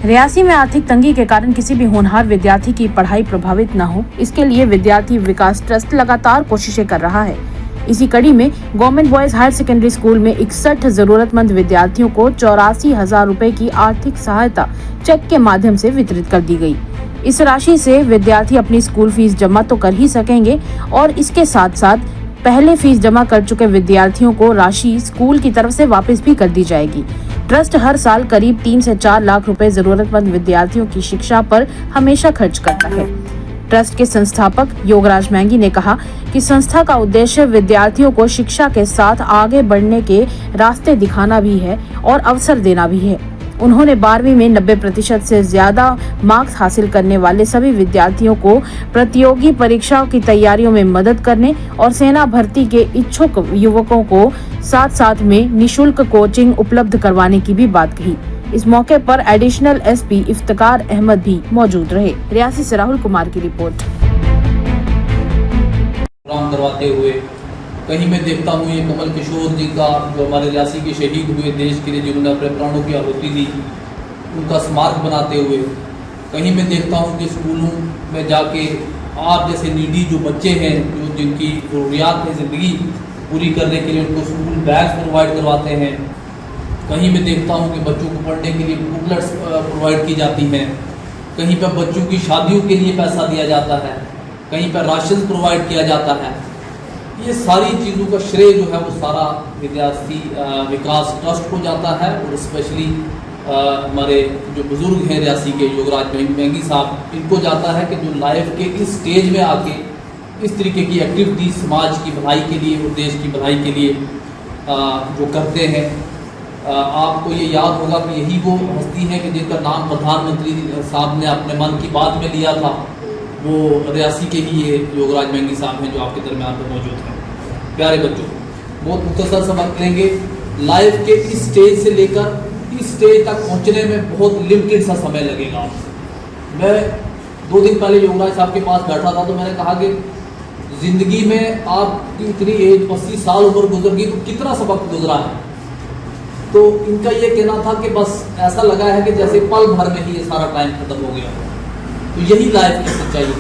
रियासी में आर्थिक तंगी के कारण किसी भी होनहार विद्यार्थी की पढ़ाई प्रभावित न हो, इसके लिए विद्यार्थी विकास ट्रस्ट लगातार कोशिशें कर रहा है। इसी कड़ी में government boys higher secondary school में 61 जरूरतमंद विद्यार्थियों को 84,000 रुपए की आर्थिक सहायता चेक के माध्यम से वितरित कर दी गई। इस राशि से विद्यार्थी अपनी स्कूल फीस जमा तो कर ही सकेंगे और इसके साथ साथ पहले फीस जमा कर चुके विद्यार्थियों को राशि स्कूल की तरफ से वापस भी कर दी जाएगी। ट्रस्ट हर साल करीब 3 से 4 लाख रुपए जरूरतमंद विद्यार्थियों की शिक्षा पर हमेशा खर्च करता है। ट्रस्ट के संस्थापक योगराज मैंगी ने कहा कि संस्था का उद्देश्य विद्यार्थियों को शिक्षा के साथ आगे बढ़ने के रास्ते दिखाना भी है और अवसर देना भी है। उन्होंने 12वीं में 90% से ज्यादा मार्क्स हासिल करने वाले सभी विद्यार्थियों को प्रतियोगी परीक्षाओं की तैयारियों में मदद करने और सेना भर्ती के इच्छुक युवकों को साथ साथ में निशुल्क कोचिंग उपलब्ध करवाने की भी बात कही। इस मौके पर एडिशनल एसपी इफ्तिकार अहमद भी मौजूद रहे। रियासी से राहुल कुमार की रिपोर्ट। प्रोग्राम करवाते हुए कहीं मैं देखता हूँ ये कमल किशोर जी का, जो हमारे रियासी के शहीद हुए देश के लिए, जिन्होंने अपने प्राणों की आहुति दी, उनका स्मारक बनाते हुए कहीं मैं देखता हूँ कि स्कूलों में जाके आप जैसे नीडी जो बच्चे हैं, जो जिनकी ज़रूरियात है ज़िंदगी पूरी करने के लिए, उनको स्कूल बैग्स प्रोवाइड करवाते हैं। कहीं मैं देखता हूँ कि बच्चों को पढ़ने के लिए बुकलेट्स प्रोवाइड की जाती हैं। कहीं पर बच्चों की शादियों के लिए पैसा दिया जाता है, कहीं पर राशन प्रोवाइड किया जाता है। ये सारी चीज़ों का श्रेय जो है वो सारा विद्यार्थी विकास ट्रस्ट को जाता है और स्पेशली हमारे जो बुज़ुर्ग हैं रियासी के योगराज मैंगी साहब, इनको जाता है कि जो लाइफ के इस स्टेज में आके इस तरीके की एक्टिविटी समाज की भलाई के लिए और देश की भलाई के लिए जो करते हैं। आपको ये याद होगा कि यही वो हस्ती है कि जिनका नाम प्रधानमंत्री साहब ने अपने मन की बात में लिया था, वो रियासी के ही ये योगराज मैंगी साहब हैं जो आपके दरमियान पर मौजूद हैं। प्यारे बच्चों, बहुत मुख्तसर सबक लेंगे। लाइफ के इस स्टेज से लेकर इस स्टेज तक पहुंचने में बहुत लिमिटेड सा समय लगेगा। मैं 2 दिन पहले योगराज साहब के पास बैठा था तो मैंने कहा कि ज़िंदगी में आपकी इतनी एज 80 साल उम्र गुजर गई तो कितना सबक गुजरा है। तो इनका ये कहना था कि बस ऐसा लगा है कि जैसे पल भर में ही ये सारा टाइम खत्म हो गया। तो यही लाइफ की सच्चाई है।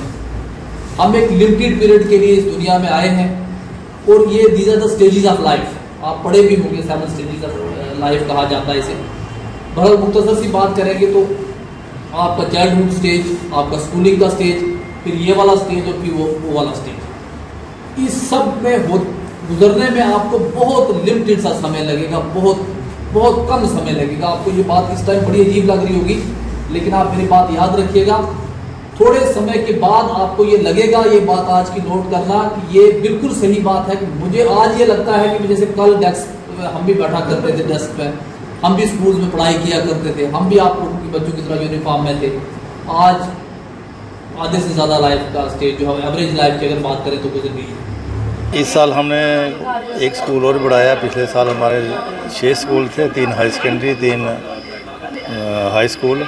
हम एक लिमिटेड पीरियड के लिए इस दुनिया में आए हैं और ये these are the stages of life. आप पढ़े भी होंगे, 7 स्टेजेस ऑफ लाइफ कहा जाता है इसे। बहुत मुख्तसर सी बात करेंगे तो आपका चाइल्डहुड स्टेज, आपका स्कूलिंग का स्टेज, फिर ये वाला स्टेज और फिर वो वाला स्टेज। इस सब में गुजरने में आपको बहुत लिमिटेड सा समय लगेगा, बहुत कम समय लगेगा। आपको ये बात इस टाइम बड़ी अजीब लग रही होगी, लेकिन आप मेरी बात याद रखिएगा। थोड़े समय के बाद आपको ये लगेगा, ये बात आज की नोट करना, कि ये बिल्कुल सही बात है कि मुझे आज ये लगता है कि जैसे कल डेस्क हम भी बैठा करते थे, डेस्क पे हम भी स्कूल में पढ़ाई किया करते थे, हम भी आप लोगों की बच्चों की तरह यूनिफॉर्म में थे। आज आधे से ज़्यादा लाइफ का स्टेज जो है एवरेज लाइफ की अगर बात करें तो गुजर गई है। इस साल हमने एक स्कूल और बढ़ाया। पिछले साल हमारे 6 स्कूल थे, 3 हाई सेकेंडरी, 3 हाई स्कूल।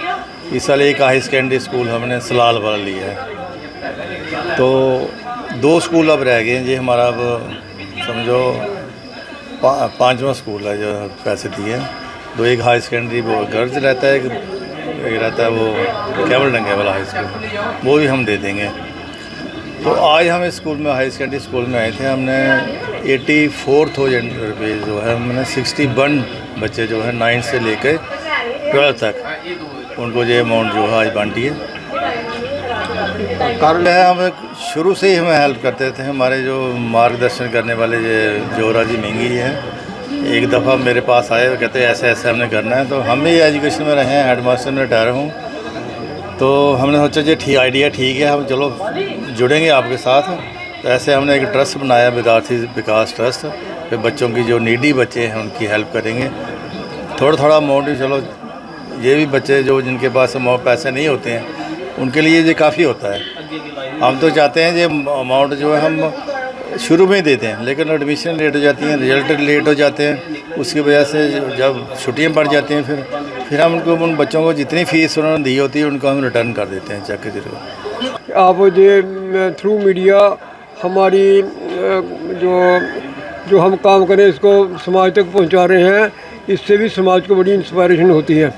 इस साल एक हाई सेकेंडरी स्कूल हमने सलाल वाला लिया है। तो 2 स्कूल अब रह गए हैं जी हमारा। अब समझो 5वां स्कूल है जो पैसे दिए हैं। 2 एक हाई सेकेंडरी वो गर्ल्स रहता है, एक रहता है वो केवल डंगे वाला हाई स्कूल, वो भी हम दे देंगे। तो आज हम इस स्कूल में हाई सेकेंडरी स्कूल में आए थे। हमने 84,000 रुपये जो है हमने 61 बच्चे जो है 9 से लेकर 12 तक उनको ये अमाउंट जो है आज बांटी है। कारण है हम शुरू से ही हमें हेल्प करते थे। हमारे जो मार्गदर्शन करने वाले ये योगराज जी मैंगी हैं, एक दफ़ा मेरे पास आए, वो कहते ऐसे ऐसे हमने करना है। तो हम भी एजुकेशन में रहे हैं, हेडमास्टर में रिटायर हूँ। तो हमने सोचा जी ठीक आइडिया ठीक है, हम चलो जुड़ेंगे आपके साथ। तो ऐसे हमने एक ट्रस्ट बनाया, विद्यार्थी विकास ट्रस्ट, पे बच्चों की जो नीडी बच्चे हैं उनकी हेल्प करेंगे। थोड़ा अमाउंट ही, चलो ये भी बच्चे जो जिनके पास पैसे नहीं होते हैं उनके लिए ये काफ़ी होता है। हम तो चाहते हैं ये अमाउंट जो है हम शुरू में ही देते हैं, लेकिन एडमिशन लेट हो जाती हैं, रिजल्ट लेट हो जाते हैं, उसकी वजह से जब छुट्टियां पड़ जाती हैं फिर हम उन बच्चों को जितनी फ़ीस उन्होंने दी होती है उनको हम रिटर्न कर देते हैं चेक के जरिए। आप ये थ्रू मीडिया हमारी जो हम काम करें इसको समाज तक पहुंचा रहे हैं, इससे भी समाज को बड़ी इंस्पायरेशन होती है।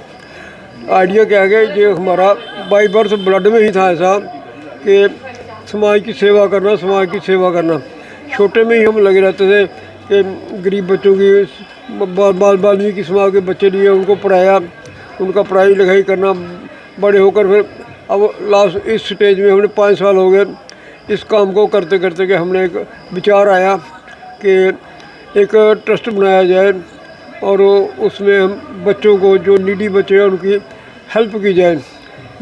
आइडिया क्या है कि ये हमारा बाई बर्थ ब्लड में ही था ऐसा कि समाज की सेवा करना, समाज की सेवा करना। छोटे में ही हम लगे रहते थे कि गरीब बच्चों की वाल्मीकि समाज के बच्चे लिए उनको पढ़ाया, उनका पढ़ाई लिखाई करना। बड़े होकर फिर अब लास्ट इस स्टेज में हमने 5 साल हो गए इस काम को करते करते कि हमने एक विचार आया कि एक ट्रस्ट बनाया जाए और उसमें हम बच्चों को जो नीडी बच्चे हैं उनकी हेल्प की जाए।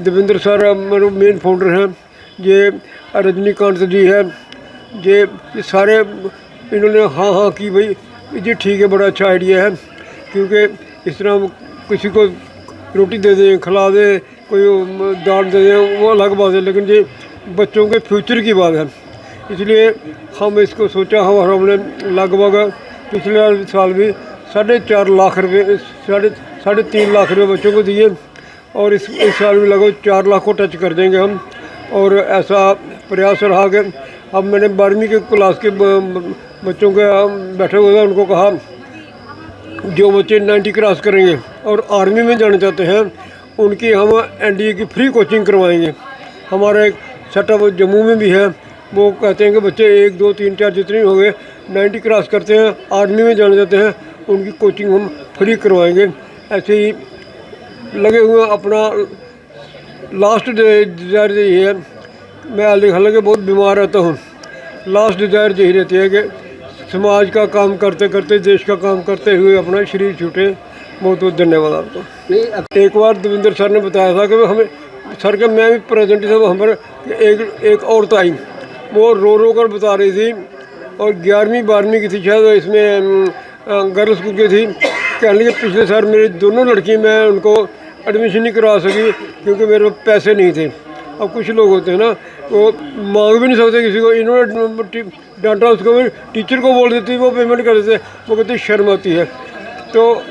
देवेंद्र सर मेरे मेन फाउंडर हैं, ये रजनीकांत जी है, ये सारे इन्होंने हाँ की भाई ये ठीक है, बड़ा अच्छा आइडिया है। क्योंकि इस तरह किसी को रोटी दे दें, खिला दें, कोई दान दे दें, वो अलग बात है, लेकिन ये बच्चों के फ्यूचर की बात है। इसलिए हम इसको सोचा और हमने लगभग पिछले साल भी 4.5 लाख रुपये, 3.5 लाख रुपये बच्चों को दिए और इस साल भी लगभग 4 लाख को टच कर देंगे हम। और ऐसा प्रयास रहा कि अब मैंने 12वीं के क्लास के बच्चों के बैठे हुए उनको कहा जो बच्चे 90 क्रॉस करेंगे और आर्मी में जाना चाहते हैं उनकी हम NDA की फ्री कोचिंग करवाएंगे। हमारा एक सेटअप जम्मू में भी है, वो कहते हैं कि बच्चे 1 2 3 4 जितने हो गए 90 क्रॉस करते हैं, आर्मी में जाना चाहते हैं, उनकी कोचिंग हम फ्री करवाएंगे। ऐसे ही लगे हुए अपना लास्ट डिज़ायर यही है। मैं हालांकि बहुत बीमार रहता हूँ, लास्ट डिज़ायर यही रहती है कि समाज का काम करते करते, देश का काम करते हुए अपना शरीर छूटे। बहुत बहुत धन्यवाद आपको। एक बार देवेंद्र सर ने बताया था कि हमें सर के मैं भी प्रेजेंट था वहाँ पर, एक औरत आई, वो रो कर बता रही थी और 11वीं 12वीं की थी शायद, इसमें गर्ल्स स्कूल की थी। कहने लगे पिछले साल मेरी दोनों लड़की मैं उनको एडमिशन नहीं करवा सकी क्योंकि मेरे पास पैसे नहीं थे। अब कुछ लोग होते हैं ना, वो मांग भी नहीं सकते किसी को, इन्होंने डांटा उसको, भी टीचर को बोल देती, वो पेमेंट कर देते, वो कहते शर्म आती है। तो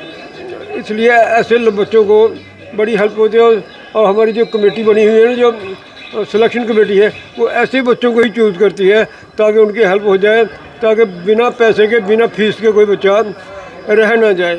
इसलिए ऐसे बच्चों को बड़ी हेल्प होती है। और हमारी जो कमेटी बनी हुई है ना, जो सिलेक्शन कमेटी है, वो ऐसे बच्चों को ही चूज़ करती है ताकि उनकी हेल्प हो जाए, ताकि बिना पैसे के, बिना फीस के कोई बच्चा रह ना जाए।